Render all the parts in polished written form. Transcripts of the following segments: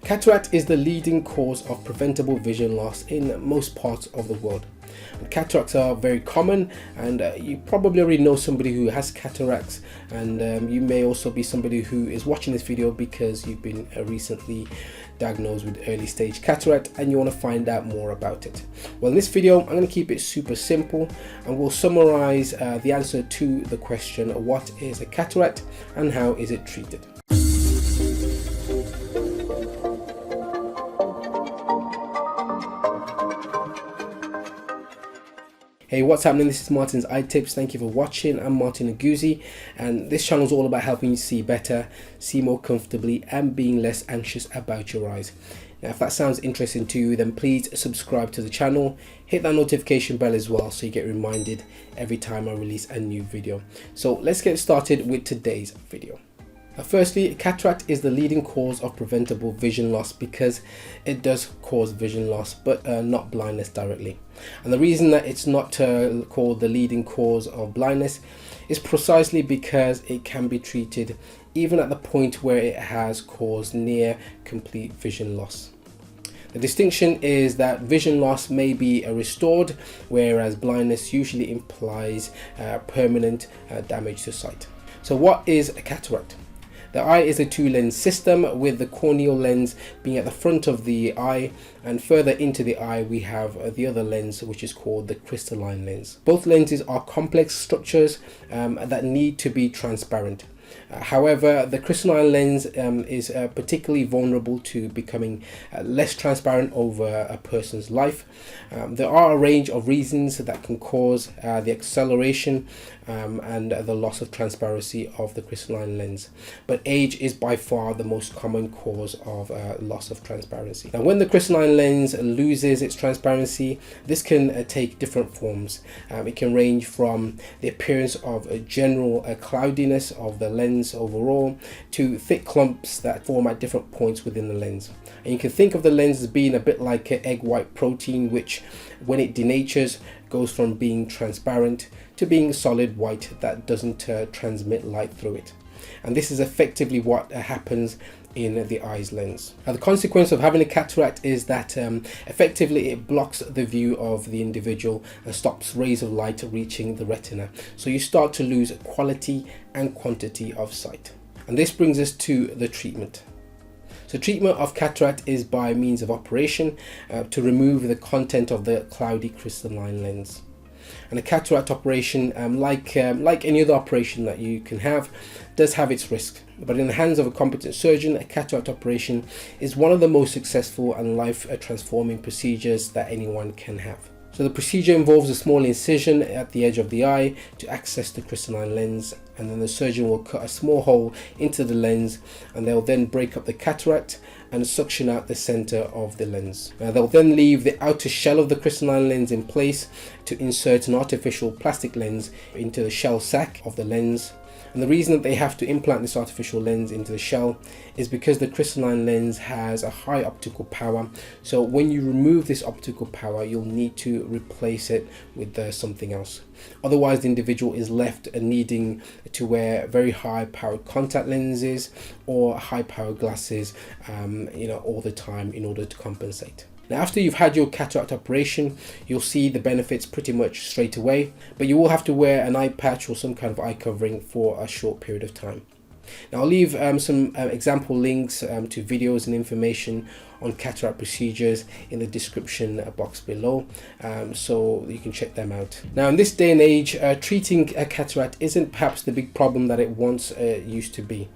Cataract is the leading cause of preventable vision loss in most parts of the world. Cataracts are very common, and you probably already know somebody who has cataracts, and you may also be somebody who is watching this video because you've been recently diagnosed with early stage cataract and you want to find out more about it. Well, in this video I'm going to keep it super simple and we'll summarize the answer to the question, what is a cataract and how is it treated? Hey, what's happening? This is Martin's Eye Tips. Thank you for watching. I'm Martin Aguzi, and this channel is all about helping you see better, see more comfortably, and being less anxious about your eyes. Now, if that sounds interesting to you, then please subscribe to the channel, hit that notification bell as well so you get reminded every time I release a new video. So let's get started with today's video. Firstly, cataract is the leading cause of preventable vision loss because it does cause vision loss, but not blindness directly. And the reason that it's not called the leading cause of blindness is precisely because it can be treated even at the point where it has caused near complete vision loss. The distinction is that vision loss may be restored, whereas blindness usually implies permanent damage to sight. So what is a cataract? The eye is a two-lens system, with the corneal lens being at the front of the eye, and further into the eye we have the other lens, which is called the crystalline lens. Both lenses are complex structures that need to be transparent. However, the crystalline lens is particularly vulnerable to becoming less transparent over a person's life. There are a range of reasons that can cause the acceleration and the loss of transparency of the crystalline lens, but age is by far the most common cause of loss of transparency. Now, when the crystalline lens loses its transparency, this can take different forms. It can range from the appearance of a general cloudiness of the lens overall to thick clumps that form at different points within the lens. And you can think of the lens as being a bit like egg white protein, which when it denatures goes from being transparent to being solid white that doesn't transmit light through it. And this is effectively what happens in the eye's lens. Now, the consequence of having a cataract is that effectively it blocks the view of the individual and stops rays of light reaching the retina. So you start to lose quality and quantity of sight. And this brings us to the treatment. So treatment of cataract is by means of operation to remove the content of the cloudy crystalline lens. And a cataract operation, like any other operation that you can have, does have its risk. But in the hands of a competent surgeon, a cataract operation is one of the most successful and life-transforming procedures that anyone can have. So the procedure involves a small incision at the edge of the eye to access the crystalline lens, and then the surgeon will cut a small hole into the lens, and they'll then break up the cataract and suction out the center of the lens. Now, they'll then leave the outer shell of the crystalline lens in place to insert an artificial plastic lens into the shell sac of the lens. And the reason that they have to implant this artificial lens into the shell is because the crystalline lens has a high optical power. So when you remove this optical power, you'll need to replace it with something else. Otherwise, the individual is left needing to wear very high powered contact lenses or high powered glasses, all the time in order to compensate. Now, after you've had your cataract operation, you'll see the benefits pretty much straight away, but you will have to wear an eye patch or some kind of eye covering for a short period of time. Now, I'll leave some example links to videos and information on cataract procedures in the description box below, so you can check them out. Now, in this day and age, treating a cataract isn't perhaps the big problem that it once used to be.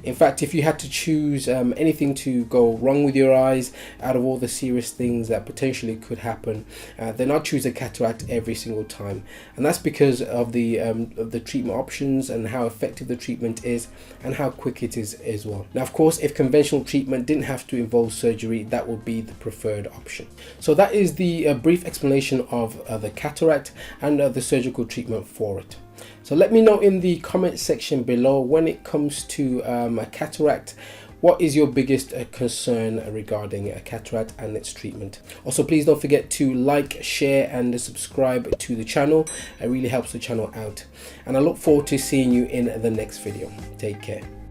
In fact, if you had to choose anything to go wrong with your eyes out of all the serious things that potentially could happen, then I'd choose a cataract every single time. And that's because of the treatment options and how effective the treatment is and how quick it is as well. Now, of course, if conventional treatment didn't have to involve surgery, that would be the preferred option. So that is the brief explanation of the cataract and the surgical treatment for it. So let me know in the comment section below, when it comes to a cataract, what is your biggest concern regarding a cataract and its treatment? Also, please don't forget to like, share and subscribe to the channel. It really helps the channel out. And I look forward to seeing you in the next video. Take care.